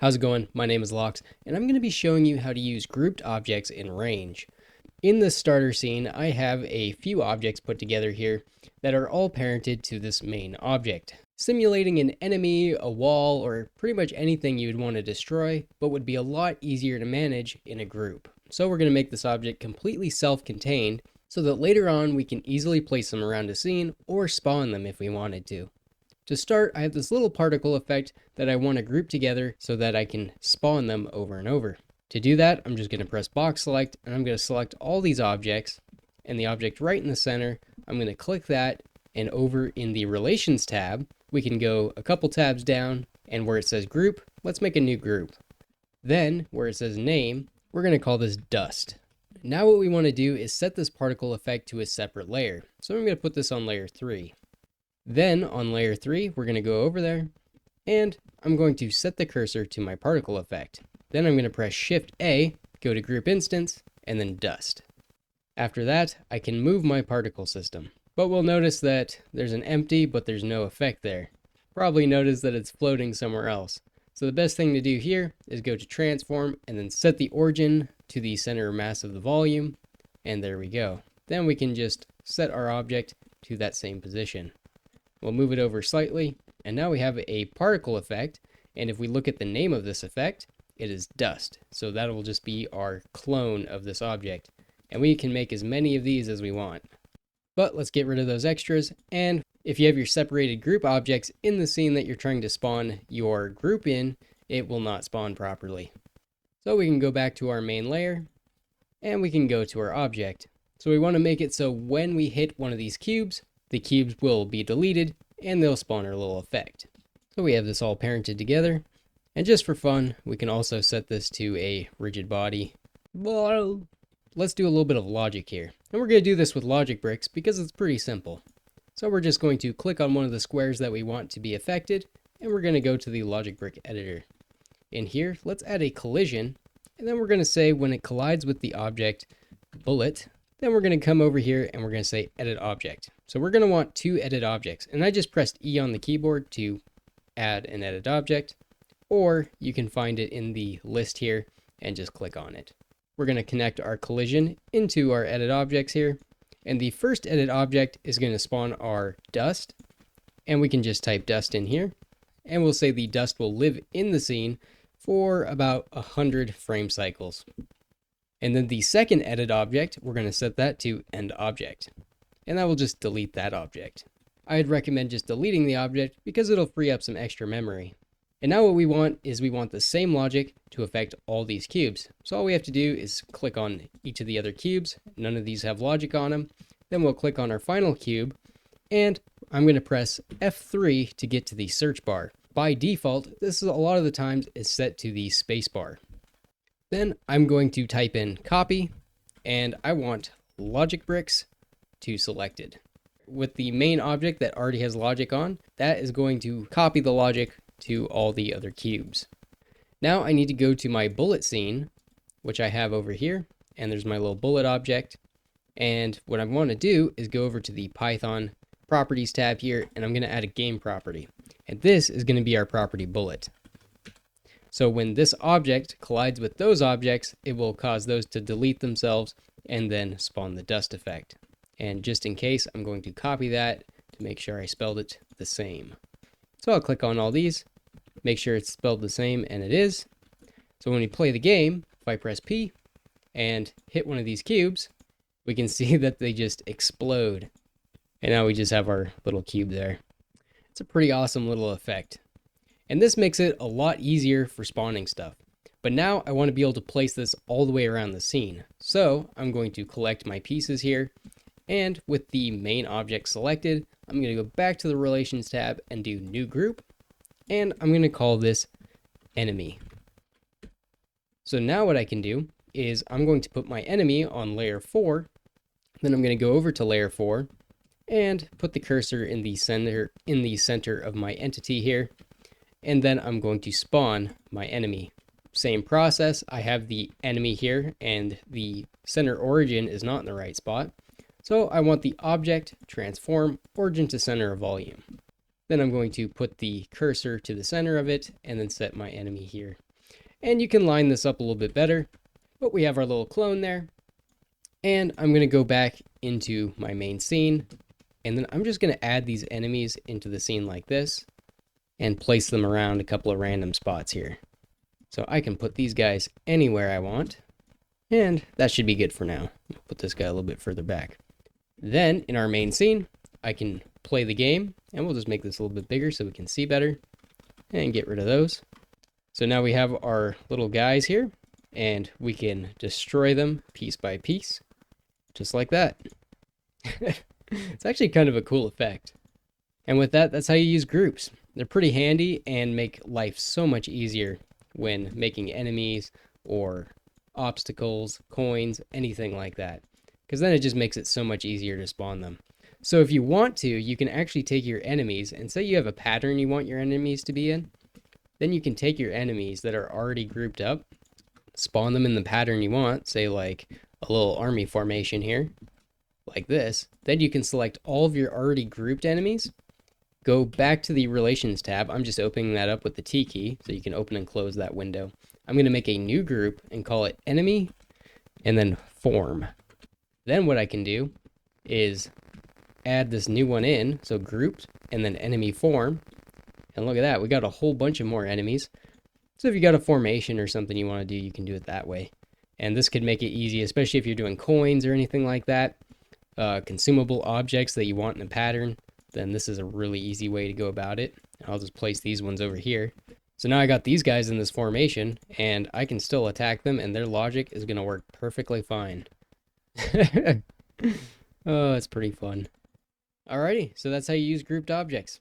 How's it going? My name is Lox, and I'm going to be showing you how to use grouped objects in range. In this starter scene, I have a few objects put together here that are all parented to this main object, simulating an enemy, a wall, or pretty much anything you'd want to destroy, but would be a lot easier to manage in a group. So we're going to make this object completely self-contained so that later on we can easily place them around a scene or spawn them if we wanted to. To start, I have this little particle effect that I want to group together so that I can spawn them over and over. To do that, I'm just going to press box select, and I'm going to select all these objects, and the object right in the center, I'm going to click that, and over in the relations tab, we can go a couple tabs down, and where it says group, let's make a new group. Then, where it says name, we're going to call this dust. Now what we want to do is set this particle effect to a separate layer. So I'm going to put this on layer 3. Then on layer 3, we're going to go over there, and I'm going to set the cursor to my particle effect. Then I'm going to press Shift A, go to group instance, and then dust. After that, I can move my particle system. But we'll notice that there's an empty, but there's no effect there. Probably notice that it's floating somewhere else. So the best thing to do here is go to transform and then set the origin to the center mass of the volume, and there we go. Then we can just set our object to that same position. We'll move it over slightly, and now we have a particle effect, and if we look at the name of this effect, it is dust. So that will just be our clone of this object, and we can make as many of these as we want. But let's get rid of those extras, and if you have your separated group objects in the scene that you're trying to spawn your group in, it will not spawn properly. So we can go back to our main layer, and we can go to our object. So we want to make it so when we hit one of these cubes, the cubes will be deleted and they'll spawn our little effect. So we have this all parented together. And just for fun, we can also set this to a rigid body. Let's do a little bit of logic here. And we're going to do this with logic bricks because it's pretty simple. So we're just going to click on one of the squares that we want to be affected, and we're going to go to the logic brick editor. In here, let's add a collision, and then we're going to say when it collides with the object bullet, then we're going to come over here and we're going to say edit object. So we're going to want two edit objects, and I just pressed E on the keyboard to add an edit object, or you can find it in the list here and just click on it. We're going to connect our collision into our edit objects here, and the first edit object is going to spawn our dust, and we can just type dust in here, and we'll say the dust will live in the scene for about 100 frame cycles. And then the second edit object, we're going to set that to end object. And that will just delete that object. I'd recommend just deleting the object because it'll free up some extra memory. And now what we want is we want the same logic to affect all these cubes. So all we have to do is click on each of the other cubes. None of these have logic on them. Then we'll click on our final cube. And I'm going to press F3 to get to the search bar. By default, this is a lot of the times is set to the space bar. Then I'm going to type in copy, and I want logic bricks to selected. With the main object that already has logic on, that is going to copy the logic to all the other cubes. Now I need to go to my bullet scene, which I have over here, and there's my little bullet object. And what I want to do is go over to the Python properties tab here, and I'm going to add a game property. And this is going to be our property bullet. So when this object collides with those objects, it will cause those to delete themselves and then spawn the dust effect. And just in case, I'm going to copy that to make sure I spelled it the same. So I'll click on all these, make sure it's spelled the same, and it is. So when we play the game, if I press P and hit one of these cubes, we can see that they just explode. And now we just have our little cube there. It's a pretty awesome little effect. And this makes it a lot easier for spawning stuff. But now I want to be able to place this all the way around the scene. So I'm going to collect my pieces here. And with the main object selected, I'm going to go back to the relations tab and do new group. And I'm going to call this enemy. So now what I can do is I'm going to put my enemy on layer 4. Then I'm going to go over to layer 4 and put the cursor in the center of my entity here. And then I'm going to spawn my enemy. Same process, I have the enemy here and the center origin is not in the right spot. So I want the object transform origin to center of volume. Then I'm going to put the cursor to the center of it and then set my enemy here. And you can line this up a little bit better, but we have our little clone there. And I'm going to go back into my main scene, and then I'm just going to add these enemies into the scene like this and place them around a couple of random spots here. So I can put these guys anywhere I want, and that should be good for now. I'll put this guy a little bit further back. Then in our main scene, I can play the game, and we'll just make this a little bit bigger so we can see better and get rid of those. So now we have our little guys here, and we can destroy them piece by piece, just like that. It's actually kind of a cool effect. And with that, that's how you use groups. They're pretty handy and make life so much easier when making enemies or obstacles, coins, anything like that. Because then it just makes it so much easier to spawn them. So if you want to, you can actually take your enemies, and say you have a pattern you want your enemies to be in, then you can take your enemies that are already grouped up, spawn them in the pattern you want, say like a little army formation here, like this. Then you can select all of your already grouped enemies, go back to the Relations tab. I'm just opening that up with the T key, so you can open and close that window. I'm going to make a new group and call it Enemy, and then Form. Then what I can do is add this new one in, so Grouped, and then Enemy Form. And look at that, we got a whole bunch of more enemies. So if you got a formation or something you want to do, you can do it that way. And this could make it easy, especially if you're doing coins or anything like that. Consumable objects that you want in a pattern, then this is a really easy way to go about it. I'll just place these ones over here. So now I got these guys in this formation, and I can still attack them, and their logic is going to work perfectly fine. Oh, it's pretty fun. Alrighty, so that's how you use grouped objects.